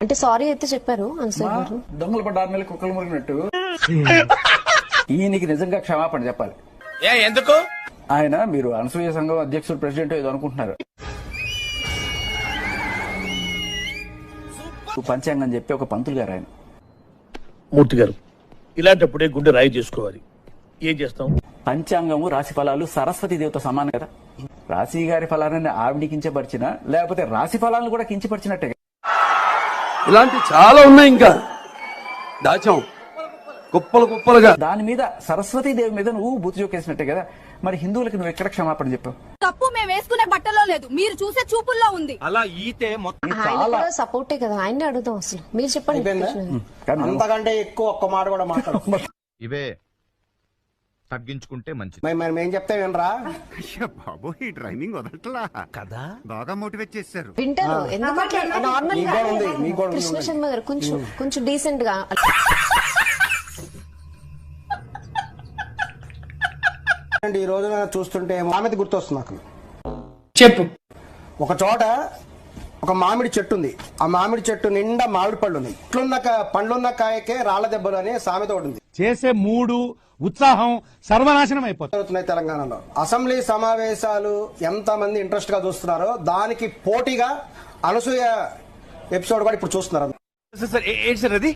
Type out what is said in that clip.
అంటే సారీ అయితే చెప్పారు అనసూయ గారు. దొంగలు పడ్డ 6 నెలలు కుక్కలు మురిగినట్టు ఈయనకి నిజంగా క్షమాపణ చెప్పాలి. ఎందుకు ఆయన మీరు అనసూయ సంఘం అధ్యక్షుడు ప్రెసిడెంట్ ఏదో అనుకుంటున్నారు. పంచాంగం చెప్పి ఒక పంతులు గారు ఆయన. మూర్తి గారు ఇలాంటప్పుడే గుండె రాయి చేసుకోవాలి. ఏం చేస్తాం? పంచాంగము రాశి ఫలాలు సరస్వతి దేవత సమానం కదా. రాశి గారి ఫలాన్ని ఆవిడ కించపరిచిన లేకపోతే రాశి ఫలాలను కూడా కించపరిచినట్టే. ఇలాంటి చాలా ఉన్నాయి, ఇంకా దాచాం కుప్పలు కుప్పలుగా. దాని మీద సరస్వతి దేవి మీద నువ్వు బూతు జోకేసినట్టే కదా. మరి హిందువులకి నువ్వు ఎక్కడ క్షమాపణ చెప్పావు? తప్పు మేము వేసుకునే బట్టలో లేదు, మీరు చూసే చూపుల్లో ఉంది. అలా ఈతే మొత్తం ఆయన కూడా సపోర్టే కదా. ఆయన్ని అడుగుదాం అసలు. మీరు చెప్పండి. అంతకంటే ఎక్కువ ఒక్క మాట కూడా మాట్లాడు. ఇవే తగ్గించుకుంటే మంచిది. మరి మేము చెప్తే వినరా? బాబు ఈ డ్రైవింగ్ వదలట్లా కదా, బాగా మోటివేట్ చేశారు. వింటారు. ఎందుకంటే నార్మల్ మీకు కూడా ఉంది, మీకు కూడా ఉంది. కృష్ణ శర్మ గారు కొంచెం డీసెంట్ గా. ఈ రోజున చూస్తుంటే మామిడి గుర్తొస్తుంది నాకు. చెప్పు. ఒక చోట ఒక మామిడి చెట్టు ఉంది. ఆ మామిడి చెట్టు నిండా మామిడి పళ్ళు ఉన్నాయి. పండ్లున్న కాయకే రాళ్ల దెబ్బలు అనే సామెత ఒకటి ఉంది. చేసే మూడు ఉత్సాహం సర్వనాశనం అయిపోతుంది. తెలంగాణలో అసెంబ్లీ సమావేశాలు ఎంత మంది ఇంట్రెస్ట్ గా చూస్తున్నారో దానికి పోటీగా అనసూయ ఎపిసోడ్ కూడా ఇప్పుడు చూస్తున్నారు. సార్ ఏంటి సార్ అది?